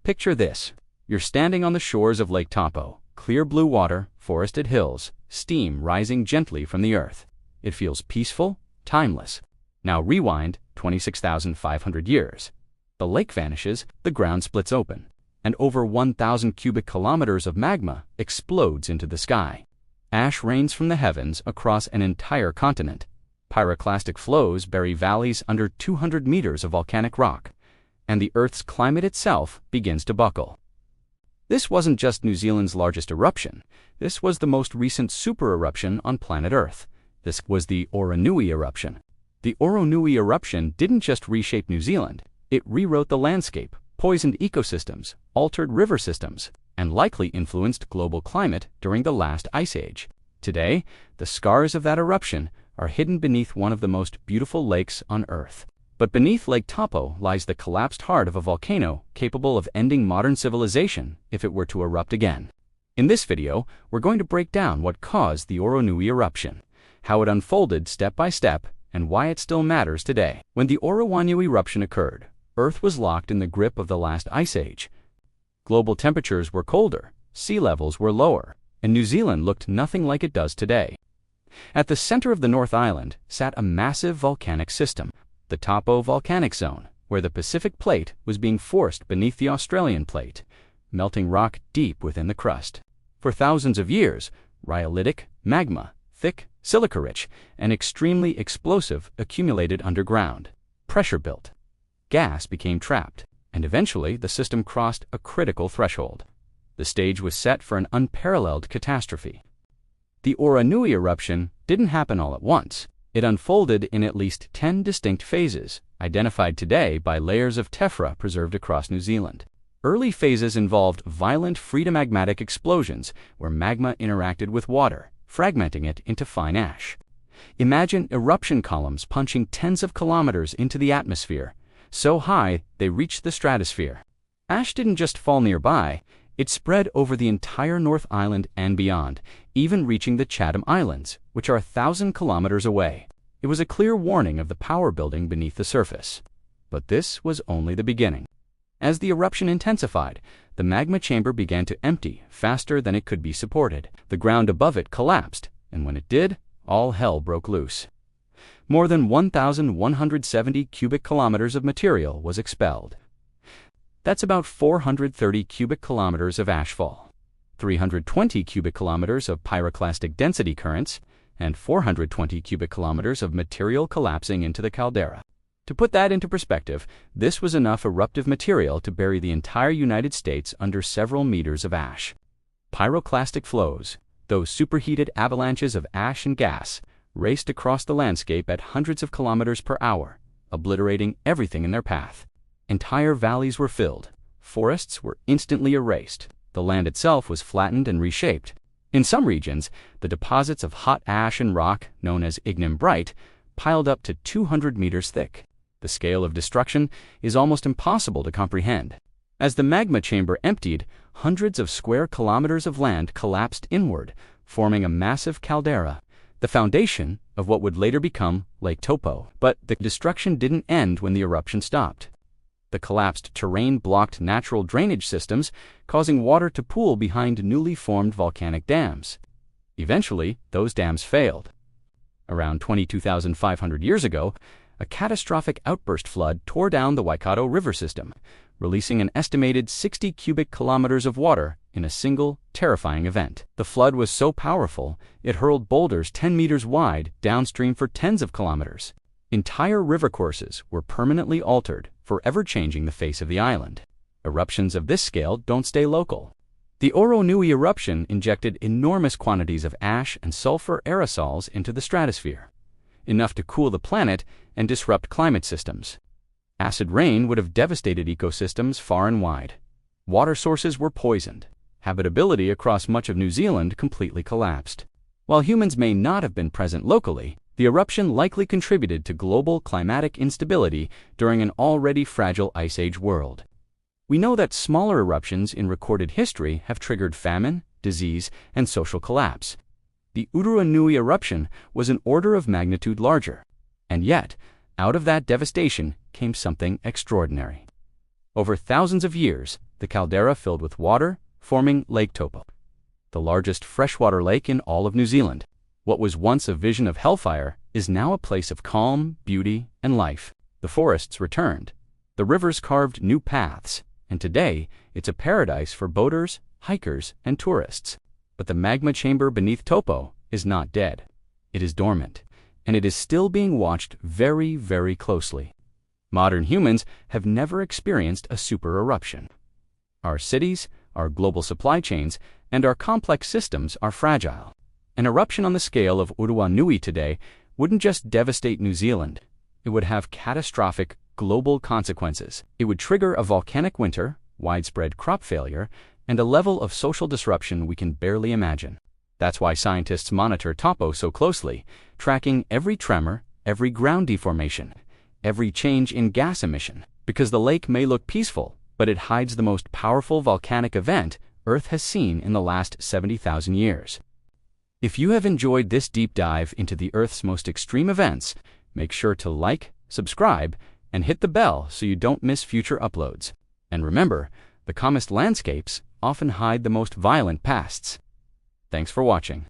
Picture this. You're standing on the shores of Lake Taupō, clear blue water, forested hills, steam rising gently from the earth. It feels peaceful, timeless. Now rewind 26,500 years. The lake vanishes, the ground splits open, and over 1,000 cubic kilometers of magma explodes into the sky. Ash rains from the heavens across an entire continent. Pyroclastic flows bury valleys under 200 meters of volcanic rock, and the Earth's climate itself begins to buckle. This wasn't just New Zealand's largest eruption. This was the most recent supereruption on planet Earth. This was the Oruanui Eruption. The Oruanui Eruption didn't just reshape New Zealand. It rewrote the landscape, poisoned ecosystems, altered river systems, and likely influenced global climate during the last ice age. Today, the scars of that eruption are hidden beneath one of the most beautiful lakes on Earth. But beneath Lake Taupō lies the collapsed heart of a volcano capable of ending modern civilization if it were to erupt again. In this video, we're going to break down what caused the Oruanui Eruption, how it unfolded step by step, and why it still matters today. When the Oruanui Eruption occurred, Earth was locked in the grip of the last ice age. Global temperatures were colder, sea levels were lower, and New Zealand looked nothing like it does today. At the center of the North Island sat a massive volcanic system, the Taupo volcanic zone, where the Pacific plate was being forced beneath the Australian plate, melting rock deep within the crust. For thousands of years, rhyolitic magma, thick, silica-rich, and extremely explosive, accumulated underground. Pressure built. Gas became trapped, and eventually the system crossed a critical threshold. The stage was set for an unparalleled catastrophe. The Oruanui eruption didn't happen all at once. It unfolded in at least 10 distinct phases, identified today by layers of tephra preserved across New Zealand. Early phases involved violent phreatomagmatic explosions where magma interacted with water, fragmenting it into fine ash. Imagine eruption columns punching tens of kilometers into the atmosphere, so high they reached the stratosphere. Ash didn't just fall nearby, it spread over the entire North Island and beyond, even reaching the Chatham Islands, which are 1,000 kilometers away. It was a clear warning of the power building beneath the surface. But this was only the beginning. As the eruption intensified, the magma chamber began to empty faster than it could be supported. The ground above it collapsed, and when it did, all hell broke loose. More than 1,170 cubic kilometers of material was expelled. That's about 430 cubic kilometers of ashfall, 320 cubic kilometers of pyroclastic density currents, and 420 cubic kilometers of material collapsing into the caldera. To put that into perspective, this was enough eruptive material to bury the entire United States under several meters of ash. Pyroclastic flows, those superheated avalanches of ash and gas, raced across the landscape at hundreds of kilometers per hour, obliterating everything in their path. Entire valleys were filled, forests were instantly erased, the land itself was flattened and reshaped. In some regions, the deposits of hot ash and rock, known as ignimbrite, piled up to 200 meters thick. The scale of destruction is almost impossible to comprehend. As the magma chamber emptied, hundreds of square kilometers of land collapsed inward, forming a massive caldera, the foundation of what would later become Lake Taupō. But the destruction didn't end when the eruption stopped. The collapsed terrain blocked natural drainage systems, causing water to pool behind newly formed volcanic dams. Eventually, those dams failed. Around 22,500 years ago, a catastrophic outburst flood tore down the Waikato River system, releasing an estimated 60 cubic kilometers of water in a single, terrifying event. The flood was so powerful, it hurled boulders 10 meters wide downstream for tens of kilometers. Entire river courses were permanently altered, forever changing the face of the island. Eruptions of this scale don't stay local. The Oruanui eruption injected enormous quantities of ash and sulfur aerosols into the stratosphere, enough to cool the planet and disrupt climate systems. Acid rain would have devastated ecosystems far and wide. Water sources were poisoned. Habitability across much of New Zealand completely collapsed. While humans may not have been present locally, the eruption likely contributed to global climatic instability during an already fragile Ice Age world. We know that smaller eruptions in recorded history have triggered famine, disease, and social collapse. The Oruanui eruption was an order of magnitude larger. And yet, out of that devastation came something extraordinary. Over thousands of years, the caldera filled with water, forming Lake Taupō, the largest freshwater lake in all of New Zealand. What was once a vision of hellfire is now a place of calm, beauty, and life. The forests returned, the rivers carved new paths, and today it's a paradise for boaters, hikers, and tourists. But the magma chamber beneath Taupo is not dead. It is dormant, and it is still being watched very, very closely. Modern humans have never experienced a supereruption. Our cities, our global supply chains, and our complex systems are fragile. An eruption on the scale of Oruanui today wouldn't just devastate New Zealand. It would have catastrophic global consequences. It would trigger a volcanic winter, widespread crop failure, and a level of social disruption we can barely imagine. That's why scientists monitor Taupo so closely, tracking every tremor, every ground deformation, every change in gas emission. Because the lake may look peaceful, but it hides the most powerful volcanic event Earth has seen in the last 70,000 years. If you have enjoyed this deep dive into the Earth's most extreme events, make sure to like, subscribe, and hit the bell so you don't miss future uploads. And remember, the calmest landscapes often hide the most violent pasts. Thanks for watching.